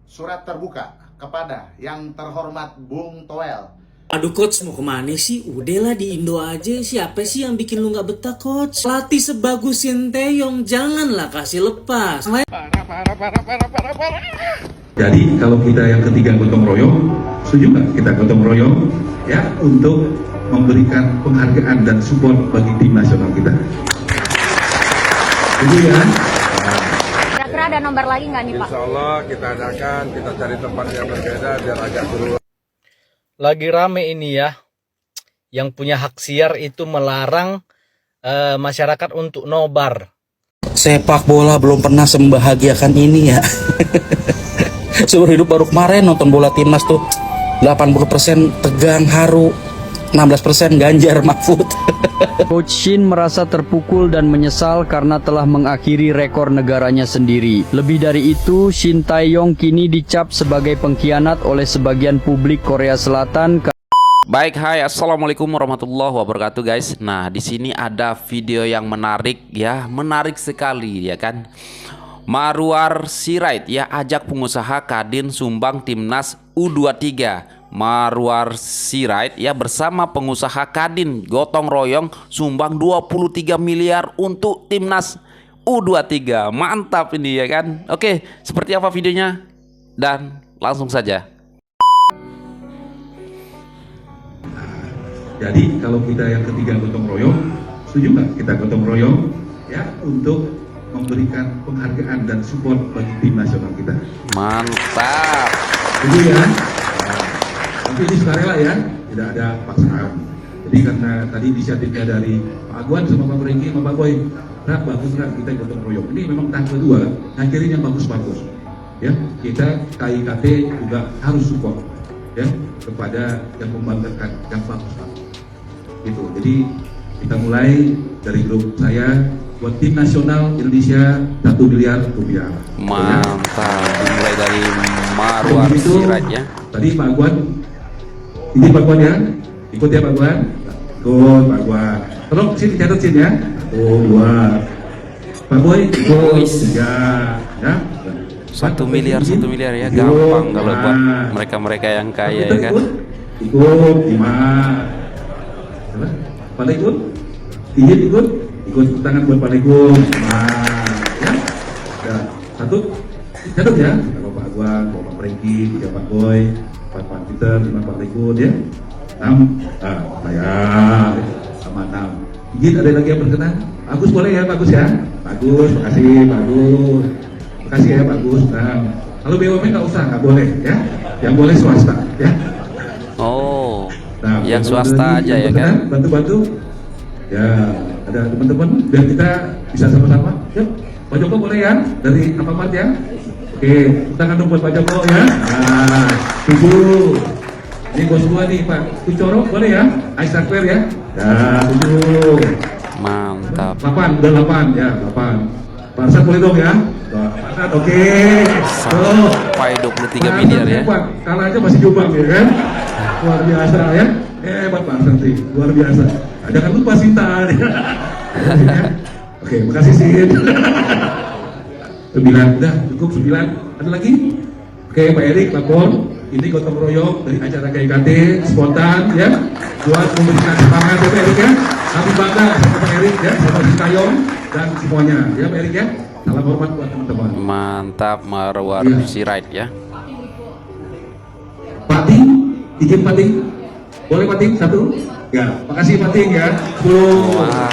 surat terbuka kepada yang terhormat Bung Toel. Aduh coach, mau kemana sih? Udahlah di Indo aja. Siapa sih yang bikin lu gak betah coach? Latih sebagus Sinteyong, janganlah kasih lepas. Jadi kalau kita yang ketiga gotong royong, setuju nggak kita gotong royong ya untuk memberikan penghargaan dan support bagi tim nasional kita. Jadi ya. Kira-kira ada nomor lagi nggak nih Pak? Insya Allah kita adakan, kita cari tempat yang berbeda biar agak seru. Lagi rame ini ya, yang punya hak siar itu melarang masyarakat untuk nobar. Sepak bola belum pernah sembahagiakan ini ya. Seumur hidup baru kemarin nonton bola timnas tuh 80% tegang haru, 16% Ganjar Mahfud. Coach Shin merasa terpukul dan menyesal karena telah mengakhiri rekor negaranya sendiri. Lebih dari itu, Shin Tae-yong kini dicap sebagai pengkhianat oleh sebagian publik Korea Selatan. Baik, hai, assalamualaikum warahmatullahi wabarakatuh, guys. Nah, di sini ada video yang menarik ya, menarik sekali ya kan. Marwar Sirait ya ajak pengusaha Kadin sumbang timnas U23. Marwar Sirait ya bersama pengusaha Kadin gotong royong sumbang 23 miliar untuk timnas U23. Mantap ini ya kan. Oke, seperti apa videonya? Dan langsung saja. Jadi kalau kita yang ketiga gotong royong, setuju nggak kita gotong royong ya untuk memberikan penghargaan dan support bagi tim nasional kita. Mantap. Jadi ya, tapi ini sukarela ya, tidak ada paksaan. Jadi karena tadi inisiatifnya dari Pak Agwan sama Pak Rengki sama Pak Boy, nah bagus kan kita gotong royong. Ini memang tahap kedua, akhirnya yang bagus-bagus. Ya, kita KIKT juga harus support ya kepada yang membanggakan, yang bagus-bagus. Gitu. Jadi kita mulai dari grup saya buat tim nasional Indonesia 1 miliar rupiah. Mantap. Dimulai dari Marwar Sirait ya. Tadi Pak Agwan, ini Pak Agwan ya, ikut ya Pak Agwan, ikut Pak Agwan. Tolong sini catat sini ya. 2. Pak Boy ikut 3 ya. 1 miliar ya, gampang kalau buat mereka-mereka yang kaya ya kan. Ikut 5. Pada ikut, izin ikut tangan buat Pak Legum. Ya. Nah, 1 catat ya. Kalau Pak Agwan, Pak Rengki, 3 Pak Boy, 4 Pak Peter, 5 Pak Legum ya. 6 saya sama 6. Izin ada lagi yang berkenan? Bagus boleh ya, bagus ya. Bagus, makasih, bagus. Makasih ya, bagus. Nah, kalau BUMN nggak usah, nggak boleh ya. Yang boleh swasta ya. Oh, nah, yang swasta aja ya kan. Bantu-bantu. Ya, ada teman-teman biar kita bisa sama-sama. Yuk, Pak Joko boleh ya dari Alfamart ya. Oke, tangan dong buat Pak Joko ya. Nah, 7. Ini bos gua nih Pak Kucoro boleh ya. Ice Hardware ya. Nah, 7. Mantap. 8, udah 8 ya, 8. Pak Arsad boleh dong ya. Pak Arsad, oke. Sampai 23 miliar ya. Kalah aja masih Jombang ya kan. Luar biasa ya. Hebat Pak Arsad sih, luar biasa. Nah, jangan lupa Sinta. Oke, makasih Sin. 9, udah cukup 9. Ada lagi? Oke, Pak Erik, Pak Bon. Ini gotong royong dari acara KIKT spontan ya. Buat memberikan semangat ya Pak Erik ya. Kami bangga sama Pak Erik ya, sama Sintayong dan semuanya ya Pak Erik ya. Salam hormat buat teman-teman. Mantap Marwar Sirait ya. Pating, izin Pating. Boleh Pating 1? Ya, makasih Pating ya. 10. Wah,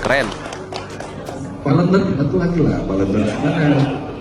keren. Balender, satu lagi lah Balender.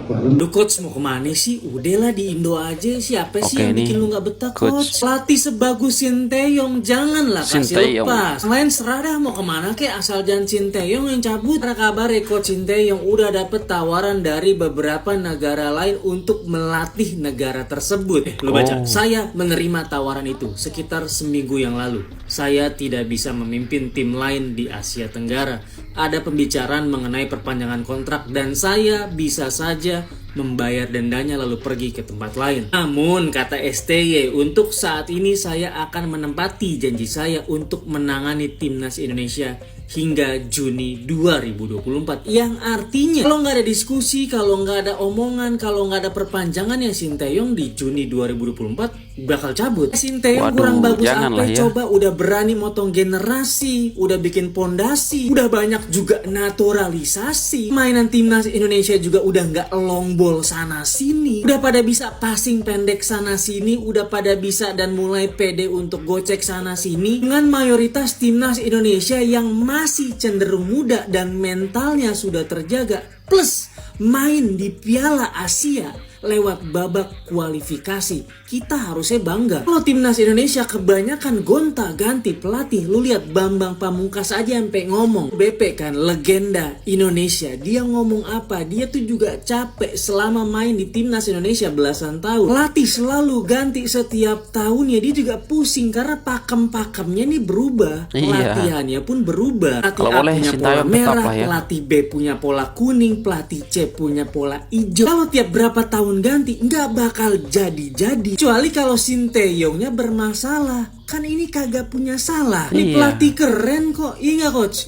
Aduh coach, mau kemana sih? Udahlah di Indo aja. Siapa sih yang bikin lu gak betah coach? Latih sebagus Sinteyong, janganlah kasih lepas. Selain serah dah mau kemana kek, asal jangan Sinteyong yang cabut. Ada kabar coach Sinteyong udah dapet tawaran dari beberapa negara lain untuk melatih negara tersebut. Lu baca, saya menerima tawaran itu sekitar seminggu yang lalu. Saya tidak bisa memimpin tim lain di Asia Tenggara. Ada pembicaraan mengenai perpanjangan kontrak dan saya bisa saja membayar dendanya lalu pergi ke tempat lain. Namun kata STY, untuk saat ini saya akan menempati janji saya untuk menangani timnas Indonesia hingga Juni 2024. Yang artinya kalau nggak ada diskusi, kalau nggak ada omongan, kalau nggak ada perpanjangan ya Sinteyong di Juni 2024 bakal cabut. Sinteyong kurang bagus apa ya. Coba udah berani motong generasi, udah bikin pondasi, udah banyak juga naturalisasi. Mainan timnas Indonesia juga udah nggak long ball sana sini, udah pada bisa passing pendek sana sini, udah pada bisa dan mulai pede untuk gocek sana sini. Dengan mayoritas timnas Indonesia yang masih cenderung muda dan mentalnya sudah terjaga, plus main di Piala Asia lewat babak kualifikasi, kita harusnya bangga. Kalau timnas Indonesia kebanyakan gonta-ganti pelatih, lu lihat Bambang Pamungkas aja sampai ngomong, BP kan legenda Indonesia, dia ngomong apa? Dia tuh juga capek selama main di timnas Indonesia belasan tahun. Pelatih selalu ganti setiap tahunnya, dia juga pusing karena pakem-pakemnya nih berubah. Pelatihannya pun berubah. Pelatih A punya pola merah, pelatih B punya pola kuning, pelatih C punya pola hijau. Kalau tiap berapa tahun ganti nggak bakal jadi-jadi, kecuali kalau Sinteyongnya bermasalah. Kan ini kagak punya salah. Ini pelatih keren kok. Iya nggak coach?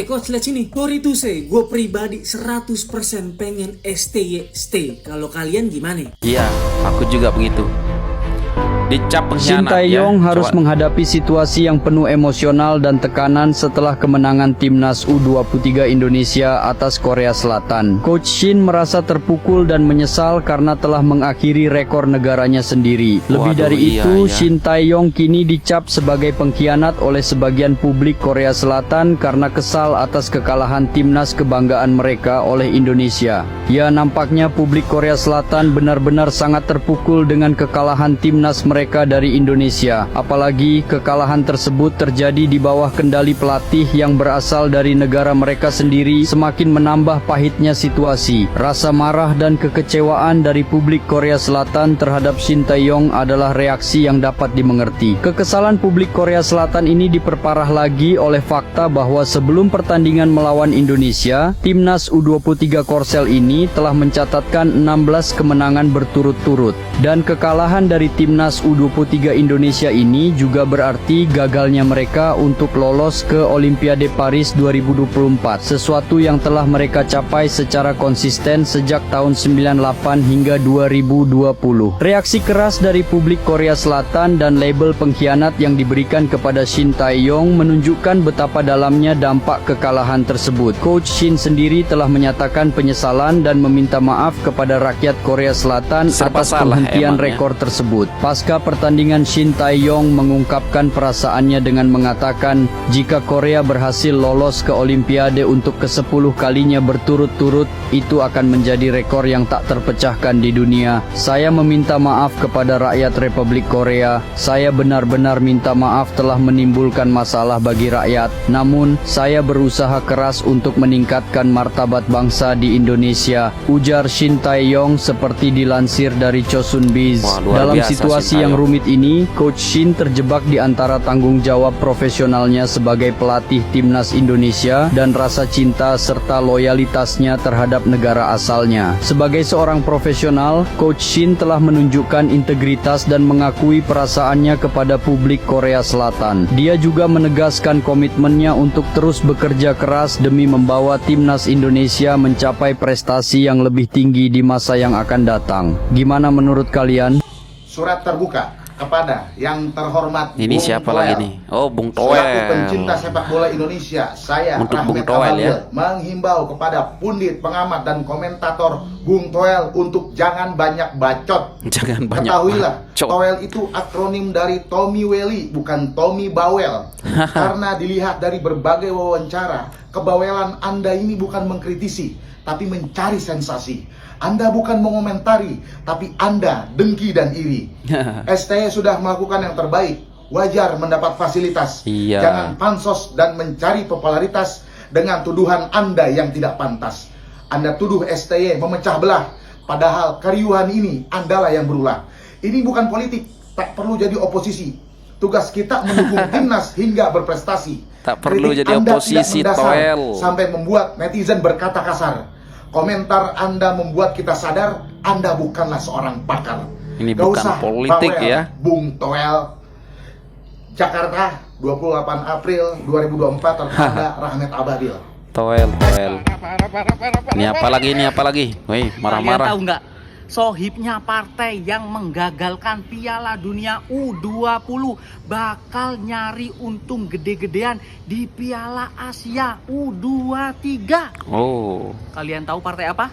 Coach lihat sini. Sorry to say, gue pribadi 100% pengen STY stay. Kalau kalian gimana? Iya, aku juga begitu. Dicap pengkhianat. Sinteyong harus menghadapi situasi yang penuh emosional dan tekanan setelah kemenangan timnas U23 Indonesia atas Korea Selatan. Coach Shin merasa terpukul dan menyesal karena telah mengakhiri rekor negaranya sendiri. Lebih dari itu, Sinteyong kini dicap sebagai pengkhianat oleh sebagian publik Korea Selatan karena kesal atas kekalahan timnas kebanggaan mereka oleh Indonesia. Ya, nampaknya publik Korea Selatan benar-benar sangat terpukul dengan kekalahan timnas mereka dari Indonesia. Apalagi kekalahan tersebut terjadi di bawah kendali pelatih yang berasal dari negara mereka sendiri, semakin menambah pahitnya situasi. Rasa marah dan kekecewaan dari publik Korea Selatan terhadap Sinteyong adalah reaksi yang dapat dimengerti. Kekesalan publik Korea Selatan ini diperparah lagi oleh fakta bahwa sebelum pertandingan melawan Indonesia, timnas U23 Korsel ini telah mencatatkan 16 kemenangan berturut-turut. Dan kekalahan dari timnas U23 Indonesia ini juga berarti gagalnya mereka untuk lolos ke Olimpiade Paris 2024, sesuatu yang telah mereka capai secara konsisten sejak tahun 98 hingga 2020. Reaksi keras dari publik Korea Selatan dan label pengkhianat yang diberikan kepada Sinteyong menunjukkan betapa dalamnya dampak kekalahan tersebut. Coach Shin sendiri telah menyatakan penyesalan dan meminta maaf kepada rakyat Korea Selatan atas penghentian rekor tersebut. Pasca pertandingan, Sinteyong mengungkapkan perasaannya dengan mengatakan, jika Korea berhasil lolos ke Olimpiade untuk ke-10 kalinya berturut-turut, itu akan menjadi rekor yang tak terpecahkan di dunia. Saya meminta maaf kepada rakyat Republik Korea. Saya benar-benar minta maaf telah menimbulkan masalah bagi rakyat. Namun, saya berusaha keras untuk meningkatkan martabat bangsa di Indonesia, ujar Sinteyong seperti dilansir dari Chosun Biz. Dalam situasi yang rumit ini, Coach Shin terjebak di antara tanggung jawab profesionalnya sebagai pelatih timnas Indonesia dan rasa cinta serta loyalitasnya terhadap negara asalnya. Sebagai seorang profesional, Coach Shin telah menunjukkan integritas dan mengakui perasaannya kepada publik Korea Selatan. Dia juga menegaskan komitmennya untuk terus bekerja keras demi membawa timnas Indonesia mencapai prestasi yang lebih tinggi di masa yang akan datang. Gimana menurut kalian? Surat terbuka kepada yang terhormat ini Bung siapa Toel. lagi nih? Oh, Bung Toel. Selaku pencinta sepak bola Indonesia, saya untuk Rahmat Bung Toel ya, menghimbau kepada pundit, pengamat dan komentator Bung Toel untuk jangan banyak bacot. Jangan banyak Ketahuilah, bacot. Toel itu akronim dari Tommy Welly, bukan Tommy Bawel. Karena dilihat dari berbagai wawancara, kebawelan Anda ini bukan mengkritisi, tapi mencari sensasi. Anda bukan mengomentari, tapi Anda dengki dan iri. STY sudah melakukan yang terbaik, wajar mendapat fasilitas. Jangan pansos dan mencari popularitas dengan tuduhan Anda yang tidak pantas. Anda tuduh STY memecah belah, padahal keriuhan ini Andalah yang berulah. Ini bukan politik, tak perlu jadi oposisi. Tugas kita mendukung timnas hingga berprestasi. Tak perlu Kritik jadi Anda oposisi, tidak mendasar Toel. sampai membuat netizen berkata kasar. Komentar Anda membuat kita sadar Anda bukanlah seorang pakar. Ini Gak bukan usah politik bawel, ya. Bung Toel. Jakarta 28 April 2024 tertanda Rahmat Ababil. Toel. Ini apa lagi? Woi, Kalian marah-marah. tahu nggak? Sohibnya partai yang menggagalkan Piala Dunia U20 bakal nyari untung gede-gedean di Piala Asia U23. Oh. Kalian tahu partai apa?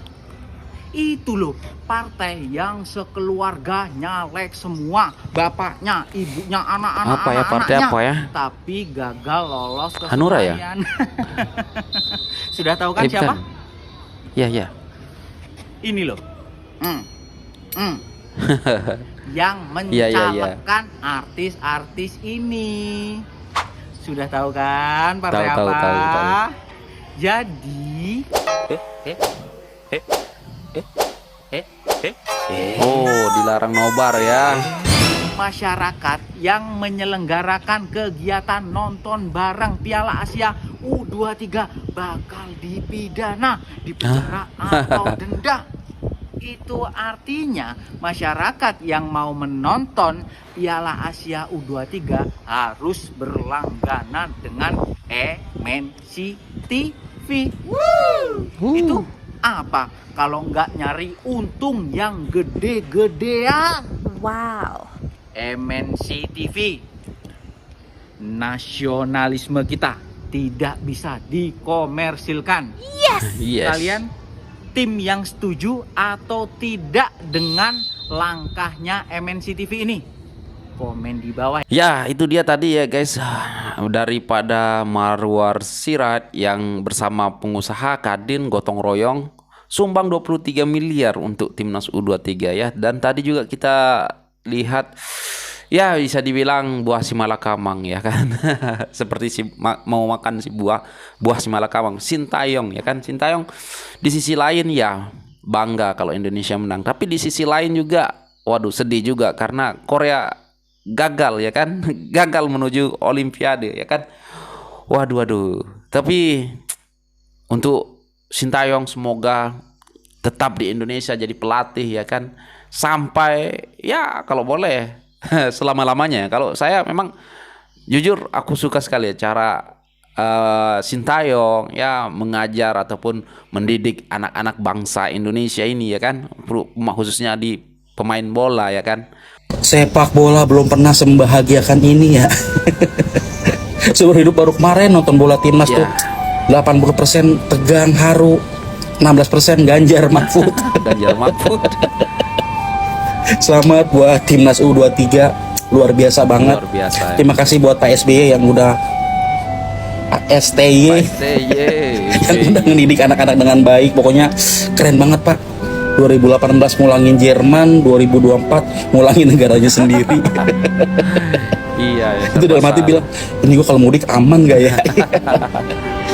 Itu loh, partai yang sekeluarga nyalek semua, bapaknya, ibunya, anak-anak, Apa ya, partai anak-anaknya. apa ya? Tapi gagal lolos ke Hanura ya? Senayan. Sudah tahu kan Bukan. siapa? Ya. Ini loh. Yang Iya. mencalonkan artis-artis ini. Sudah tahu kan partai Tahu. apa? Jadi Oh, dilarang nobar ya. masyarakat yang menyelenggarakan kegiatan nonton bareng Piala Asia U23 bakal dipidana, dipenjara atau denda. Itu artinya masyarakat yang mau menonton Piala Asia U23 harus berlangganan dengan MNC TV. Itu apa kalau nggak nyari untung yang gede-gedean? Wow. MNC TV. Nasionalisme kita tidak bisa dikomersilkan. Yes. Kalian tim yang setuju atau tidak dengan langkahnya MNC TV ini? Komen di bawah. Ya, itu dia tadi ya guys, daripada Marwar Sirait yang bersama pengusaha Kadin gotong royong sumbang 23 miliar untuk timnas U23 ya. Dan tadi juga kita lihat ya bisa dibilang buah simalakamang ya kan. Seperti mau makan si buah simalakamang, Sintayong ya kan. Sintayong di sisi lain ya bangga kalau Indonesia menang, tapi di sisi lain juga waduh sedih juga karena Korea gagal ya kan. Gagal menuju Olimpiade ya kan. Waduh. Tapi untuk Sintayong semoga tetap di Indonesia jadi pelatih ya kan, sampai ya kalau boleh selama-lamanya. Kalau saya memang jujur aku suka sekali ya cara Sintayong ya mengajar ataupun mendidik anak-anak bangsa Indonesia ini ya kan, khususnya di pemain bola ya kan. Sepak bola belum pernah membahagiakan ini ya. Seumur hidup baru kemarin nonton bola timnas tuh 80% tegang haru, 16% Ganjar Mahfud. Selamat buat timnas U23, luar biasa banget. Luar biasa, ya. Terima kasih buat Pak SBY yang udah STY yang udah ngedidik anak-anak dengan baik. Pokoknya keren banget Pak. 2018 ngulangin Jerman, 2024 ngulangin negaranya sendiri. Iya ya. Itu dalam hati bilang, ini gue kalau mudik aman gak ya?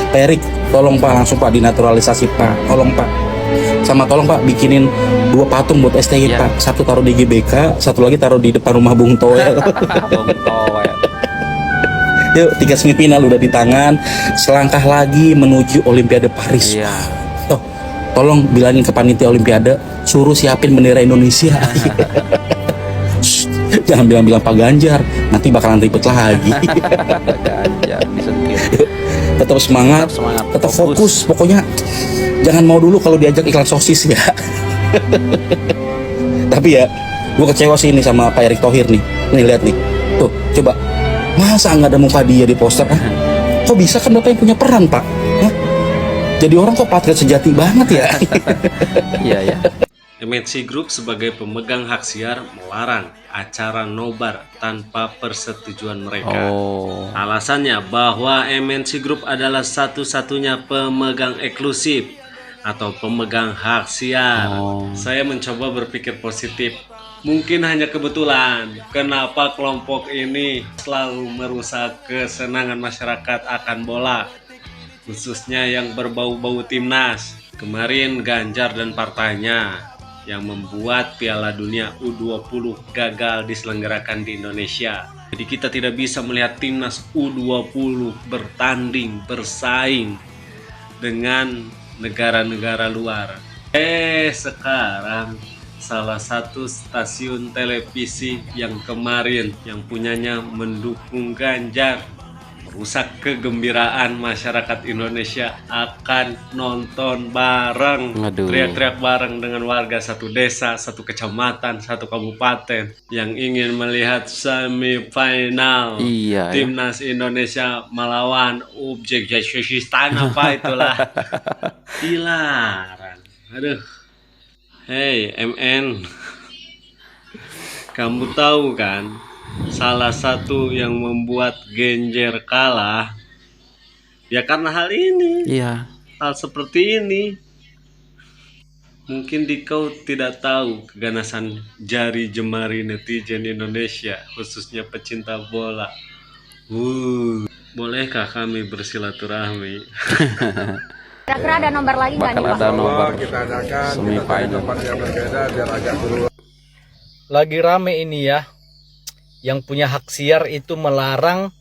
Pak Erik, tolong Pak, langsung Pak dinaturalisasi Pak, tolong Pak. Sama tolong Pak bikinin 2 patung buat STY Ya. Pak. Satu taruh di GBK, satu lagi taruh di depan rumah Bung Toel. Bung Toel. Yuk, 3 semifinal udah di tangan, selangkah lagi menuju Olimpiade Paris. Iya. Toh, tolong bilangin ke panitia Olimpiade, suruh siapin bendera Indonesia. Shh, jangan bilang-bilang Pak Ganjar, nanti bakalan ribet lagi. Ganjar disengkir. Yuk, tetap semangat, tetap fokus. Pokoknya jangan mau dulu kalau diajak iklan sosis ya. Tapi ya, gue kecewa sih ini sama Pak Erick Thohir nih. Nih lihat nih, tuh coba, masa nggak ada muka dia di poster? Kok bisa, kan Bapak yang punya peran Pak? Hah? Jadi orang kok patriot sejati banget ya. Iya ya. MNC Group sebagai pemegang hak siar melarang acara nobar tanpa persetujuan mereka. Alasannya bahwa MNC Group adalah satu-satunya pemegang eksklusif atau pemegang hak siar. Saya mencoba berpikir positif. Mungkin hanya kebetulan kenapa kelompok ini selalu merusak kesenangan masyarakat akan bola, khususnya yang berbau-bau timnas. Kemarin Ganjar dan partainya yang membuat Piala Dunia U20 gagal diselenggarakan di Indonesia. Jadi kita tidak bisa melihat timnas U20 bertanding, bersaing dengan negara-negara luar. Sekarang salah satu stasiun televisi yang kemarin yang punyanya mendukung Ganjar rusak kegembiraan masyarakat Indonesia akan nonton bareng, teriak-teriak bareng dengan warga satu desa, satu kecamatan, satu kabupaten yang ingin melihat semifinal timnas Indonesia melawan Uzbekistan apa itulah. Dilarang. Aduh. Hey MN, kamu tahu kan salah satu yang membuat Genjer kalah ya karena hal ini. Iya. Hal seperti ini. Mungkin kau tidak tahu keganasan jari jemari netizen Indonesia, khususnya pecinta bola. Bolehkah kami bersilaturahmi? Kira-kira ada nomor lagi nggak nih Pak? Ada nomor Kita adakan semifinal. tempat yang berbeda biar agak seru. Lagi rame ini ya, yang punya hak siar itu melarang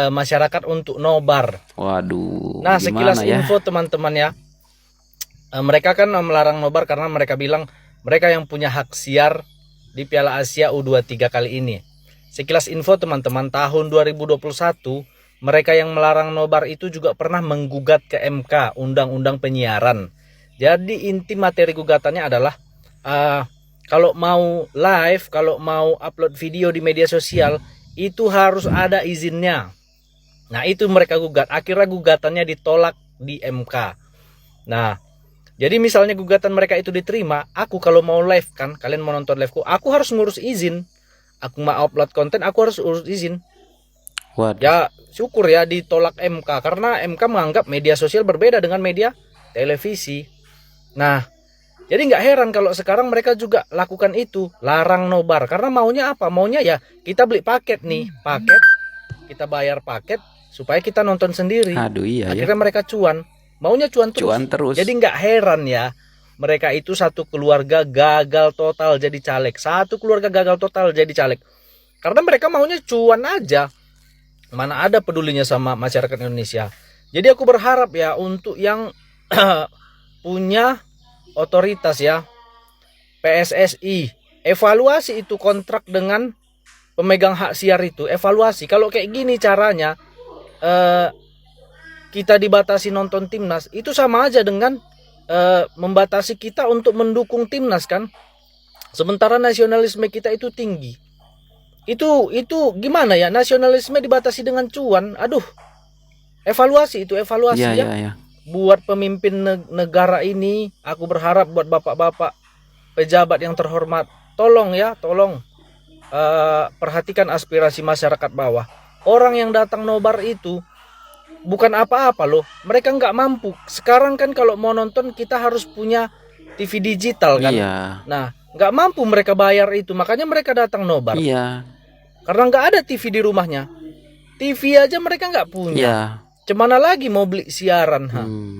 masyarakat untuk nobar. Waduh. Nah, sekilas ya? info teman-teman ya, mereka kan melarang nobar karena mereka bilang mereka yang punya hak siar di Piala Asia U23 kali ini. Sekilas info teman-teman, tahun 2021 mereka yang melarang nobar itu juga pernah menggugat ke MK Undang-Undang Penyiaran. Jadi inti materi gugatannya adalah kalau mau live, kalau mau upload video di media sosial itu harus ada izinnya. Nah, itu mereka gugat. Akhirnya gugatannya ditolak di MK. Nah, jadi misalnya gugatan mereka itu diterima, aku kalau mau live kan, kalian mau nonton liveku, aku harus ngurus izin. Aku mau upload konten, aku harus urus izin. Waduh. Ya, syukur ya ditolak MK karena MK menganggap media sosial berbeda dengan media televisi. Nah, jadi nggak heran kalau sekarang mereka juga lakukan itu, larang nobar. Karena maunya apa? Maunya ya kita beli paket nih, paket, kita bayar paket supaya kita nonton sendiri. Aduh, iya. Akhirnya mereka cuan, maunya cuan terus. Cuan terus. Jadi nggak heran ya, mereka itu satu keluarga gagal total jadi caleg. Satu keluarga gagal total jadi caleg. Karena mereka maunya cuan aja. Mana ada pedulinya sama masyarakat Indonesia. Jadi aku berharap ya untuk yang punya otoritas ya, PSSI, evaluasi itu kontrak dengan pemegang hak siar itu, evaluasi. Kalau kayak gini caranya kita dibatasi nonton timnas, itu sama aja dengan membatasi kita untuk mendukung timnas kan. Sementara nasionalisme kita itu tinggi. Itu gimana ya, nasionalisme dibatasi dengan cuan. Aduh, evaluasi itu, evaluasi ya. Ya. Buat pemimpin negara ini, aku berharap buat bapak-bapak pejabat yang terhormat, tolong ya, tolong perhatikan aspirasi masyarakat bawah. Orang yang datang nobar itu bukan apa-apa loh, mereka nggak mampu. Sekarang kan kalau mau nonton kita harus punya TV digital kan. Iya. Nah, nggak mampu mereka bayar itu, makanya mereka datang nobar. Iya. Karena nggak ada TV di rumahnya, TV aja mereka nggak punya. Iya. Cemana lagi mau beli siaran?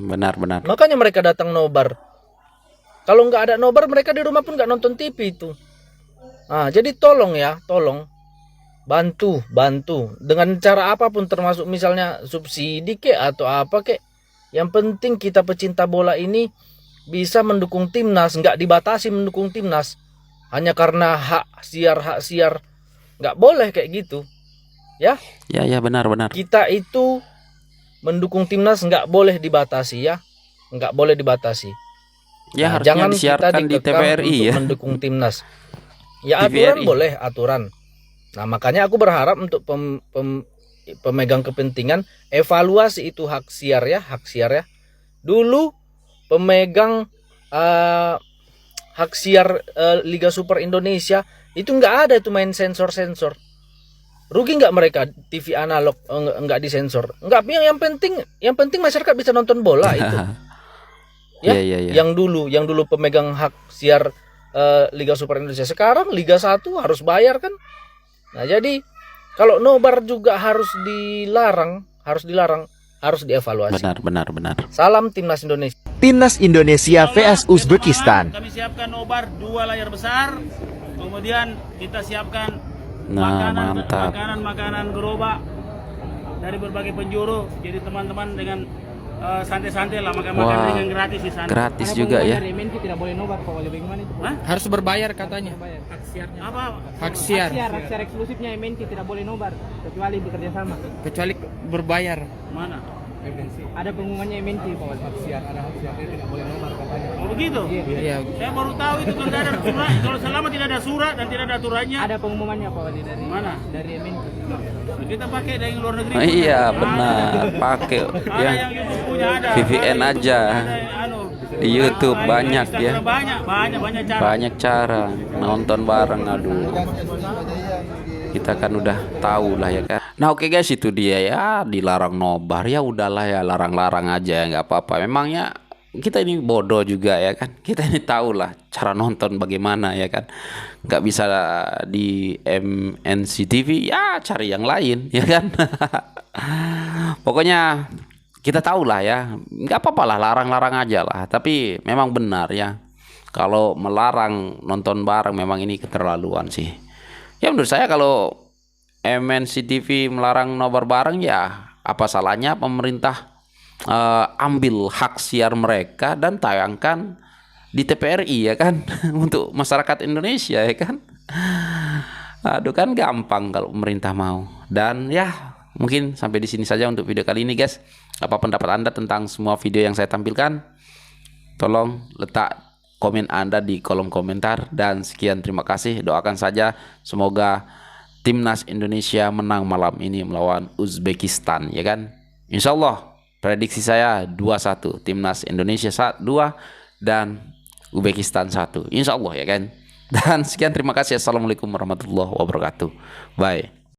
Benar-benar. Makanya mereka datang nobar. Kalau nggak ada nobar, mereka di rumah pun nggak nonton TV itu. Nah, jadi tolong ya, tolong bantu dengan cara apapun, termasuk misalnya subsidi kek atau apa kek. Yang penting kita pecinta bola ini bisa mendukung timnas, nggak dibatasi mendukung timnas hanya karena hak siar. Nggak boleh kayak gitu, ya? Ya benar. Kita itu mendukung timnas nggak boleh dibatasi ya, nggak boleh dibatasi. Ya, Nah, harusnya jangan disiarkan kita di dikekang TVRI untuk ya. mendukung timnas. Ya TVRI. aturan boleh, aturan. Nah, makanya aku berharap untuk pemegang kepentingan evaluasi itu hak siar ya. Dulu pemegang hak siar Liga Super Indonesia itu nggak ada itu main sensor. Rugi nggak mereka TV analog nggak disensor? Nggak, yang penting masyarakat bisa nonton bola itu. Ya, yang dulu pemegang hak siar Liga Super Indonesia. Sekarang Liga 1 harus bayar kan? Nah, jadi kalau nobar juga harus dilarang, harus dievaluasi. Benar. Salam Timnas Indonesia. Timnas Indonesia vs Uzbekistan. Kami siapkan nobar 2 layar besar. Kemudian kita siapkan makanan gerobak dari berbagai penjuru. Jadi teman-teman dengan santai-santai lah, makan-makan Wah, ringan gratis di sana. gratis juga ya. tidak boleh nobar, Pak Wali, bagaimana itu? Harus berbayar katanya. apa? Hak siar eksklusifnya MNC tidak boleh nobar kecuali bekerja sama. Kecuali berbayar. Mana? Ada pengumumannya MNC, Pak Wali. Hak siar tidak boleh nobar katanya. Oh begitu? Iya. Saya baru tahu itu kalau tidak ada surat. Kalau selama tidak ada surat dan tidak ada aturannya. Ada pengumumannya, Pak Wali, dari mana? Dari MNC. Kita pakai dari luar negeri. Oh, iya benar, pakai Ada ya. yang YouTube punya ada. VPN aja. Di YouTube banyak ya. Banyak cara. Banyak cara nonton bareng. Aduh, kita kan udah tahu lah ya kan. Nah oke guys, itu dia ya, dilarang nobar ya udahlah ya, larang-larang aja ya, nggak apa-apa. Memangnya kita ini bodoh juga ya kan, kita ini tahu lah cara nonton bagaimana ya kan. Nggak bisa di MNC TV ya, cari yang lain ya kan. Pokoknya kita tahu lah ya, nggak apa-apa lah, larang-larang aja lah. Tapi memang benar ya, kalau melarang nonton bareng memang ini keterlaluan sih. Ya menurut saya kalau MNC TV melarang nobar bareng ya apa salahnya pemerintah ambil hak siar mereka dan tayangkan di TVRI ya kan. Untuk masyarakat Indonesia ya kan. Aduh kan gampang kalau pemerintah mau. Dan ya mungkin sampai di sini saja untuk video kali ini guys. Apa pendapat Anda tentang semua video yang saya tampilkan? Tolong letak komen Anda di kolom komentar. Dan sekian, terima kasih. Doakan saja semoga Timnas Indonesia menang malam ini melawan Uzbekistan ya kan. Insya Allah prediksi saya 2-1, Timnas Indonesia 2 dan Uzbekistan 1, insya Allah ya kan. Dan sekian, terima kasih. Assalamualaikum warahmatullahi wabarakatuh. Bye.